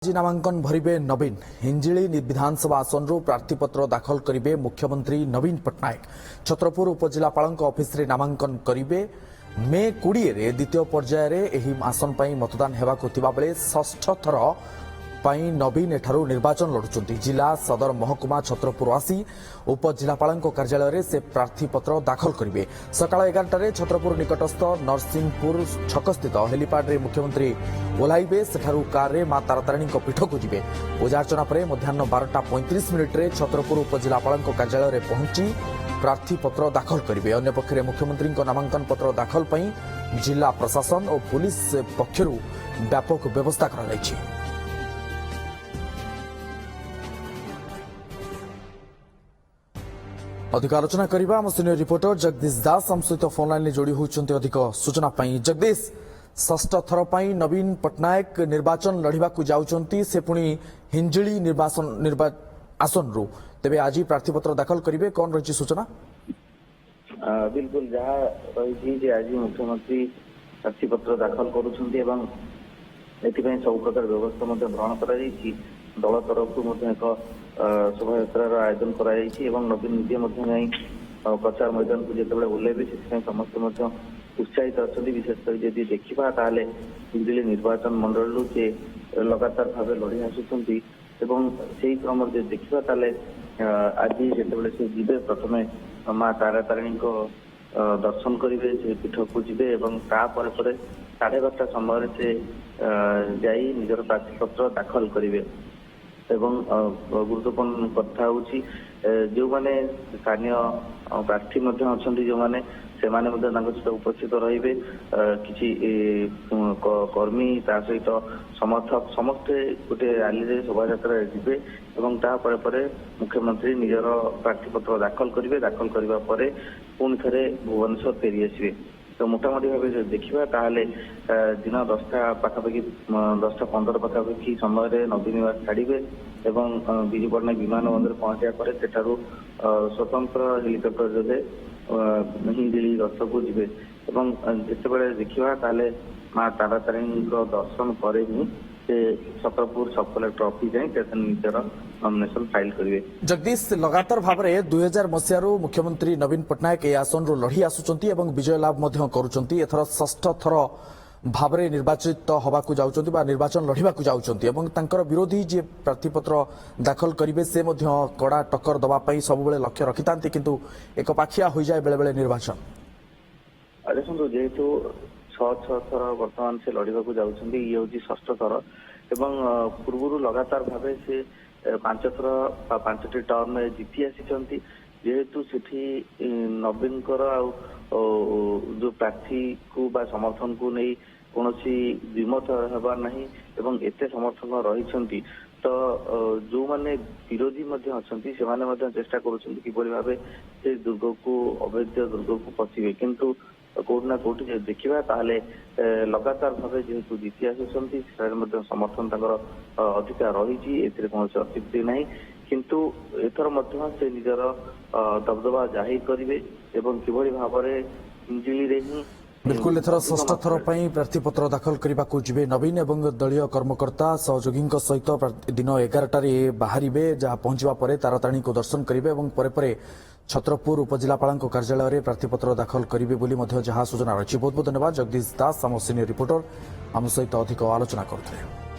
आज नामांकन भरिबे नवीन हिंजिली विधानसभा आसनरू प्रार्थीपत्र दाखल करिबे मुख्यमंत्री नवीन पट्टनायक छत्रपुर उपजिलापाल ऑफिस रे नामांकन करिबे मे 20 रे द्वितीय पर्याय रे एही आसन पई मतदान हेबाकु थिबा बेले षष्ठ थर पई नवीन एठारू निर्वाचन लड़ुचंती जिला सदर महकुमा छत्रपुर आसी उपजिलापाल कार्यालय रे से प्रार्थीपत्र दाखल करिबे सकाळ 11 छत्रपुर निकटस्थ नरसिंहपुर छक स्थित हेलीपैड रे मुख्यमंत्री ओह्लाइबे सेठारू कार रे मां तारातारिणी पीठ को जिबे पूजार्चना पर मध्याह्न 12:35 रे छत्रपुर उपजिलापाल कार्यालय रे पहुंची प्रार्थीपत्र दाखल करिबे अन्य पक्षरे मुख्यमंत्री नामांकन पत्र दाखल पई जिला प्रशासन और पुलिस पक्षरु व्यापक व्यवस्था कराଯାଇଛି। अधिक आलोचना करबा हम सीनियर रिपोर्टर जगदीश दास हम सहित फोन लाइन जोड़ी होउचंती अधिक सूचना पई जगदीश षष्ठ थर पई नवीन पट्टनायक निर्वाचन लड़िबा को जाउचंती से पुणी हिंजिली आसन रू तेबे आज प्रार्थीपत्र दाखल करिवे कोन रही सूचना बिल्कुल जहाँ रही जे आज मुख्यमंत्री प्रार्थीपत्र दाखल करुछंती एवं एथिपई सब प्रकार व्यवस्था मध्ये ग्रहण करा जायछि दल तरफ एक शोभायात्रार आयोजन कर नवीन निजे प्रचार मैदान को जिते ओह्लैबे से समस्त उत्साहित अच्छा विशेषकर जदि देखा ताले हिंजिली निर्वाचन मंडल से लगातार भाव लड़ी आसुंच से क्रम देखा ताले आज जिते से जीवे प्रथम माँ तारातारिणी को दर्शन करेंगे से पीठ को जीवे तापर 12:30 समय से जाई निजर प्रार्थीपत्र दाखल करेंगे एवं गुरुत्वपूर्ण कथा होची जो माने स्थानीय प्रार्थी अच्छा जो माने से सहित उपस्थित रहिबे किछि कर्मी ता सहित समर्थक समस्ते गोटे रैली शोभायात्रा जीवे तापर मुख्यमंत्री निजर प्रार्थीपत्र दाखल करेंगे दाखल करने पर पुणी थे भुवनेश्वर फेरी आसवे तो मोटामोटी भाव देखा ताहले दिन 10टा पाखापाखि 10:15 पाखापाखि समय नवीन निवास छाड़े विजु पट्टनायक विमान बंदर पहुंचा पर सेठारू स्वतंत्र हेलिकप्टर जोगे हिंजिली रथ को जीवे जिते देखा ताले माँ तारातारिणी दर्शन पर ही छत्रपुर सब कलेक्टर ऑफिस जाए निजर नॉमिनेशन फाइल करेंगे। जगदीश लगातार भाव में 2000 मसीह मुख्यमंत्री नवीन पट्टनायक ए आसन रू लड़ी आसुचंती एवं विजय लाभ करुचंती एथर षष्ठ थर भाव में निर्वाचित हवा को जाउचंती बा निर्वाचन लड़िबा को जाउचंती एवं तांकर विरोधी जे प्रार्थीपत्र दाखल करिवे से मध्य कड़ा टक्कर दबा पई सब बेले लक्ष्य रखितांती किंतु एक पाखिया हो जाए बेले बेले निर्वाचन देखो जेहेतु 6 थर वर्तमान से लड़िबा को जाउचंती ये होची षष्ठ थर एवं पूर्व लगातार भाव से 5 थर 5टी टर्म जीति आसी जेहेतु सेठी नवीन जो प्रार्थी को बा समर्थन को नहीं कौन द्विमत हेबार नहीं एवं एते समर्थन रही तो जो माने विरोधी अच्छा चेष्टा कर भाव से दुर्ग को अवैध दुर्ग को पशिबे किंतु कौट ना कौट देखा ताहले लगातार भाव जेहेतु जीति आसुंच समर्थन अधिकार रही कौन अत्युक्ति ना किंतु एथर से निजर दबदबा जाहिर करेंगे किभली भाव हिंजिली रे ही बिल्कुल एथर षष्ठ थर पई प्रार्थीपत्र दाखल करने को जिबे नवीन एवं दलीय कर्मकर्ता सहयोगी सहित दिन 11टारे बाहरिबे जहाँ पहुंचवा पर तारातारिणी को दर्शन करेंगे और छत्रपुर उपजिलापाल कार्यालय में प्रार्थीपत्र दाखल करेंगे जहाँ सूचना रही बहुत बहुत धन्यवाद जगदीश दास आम सीनियर रिपोर्टर आम सहित अधिक आलोचना करते।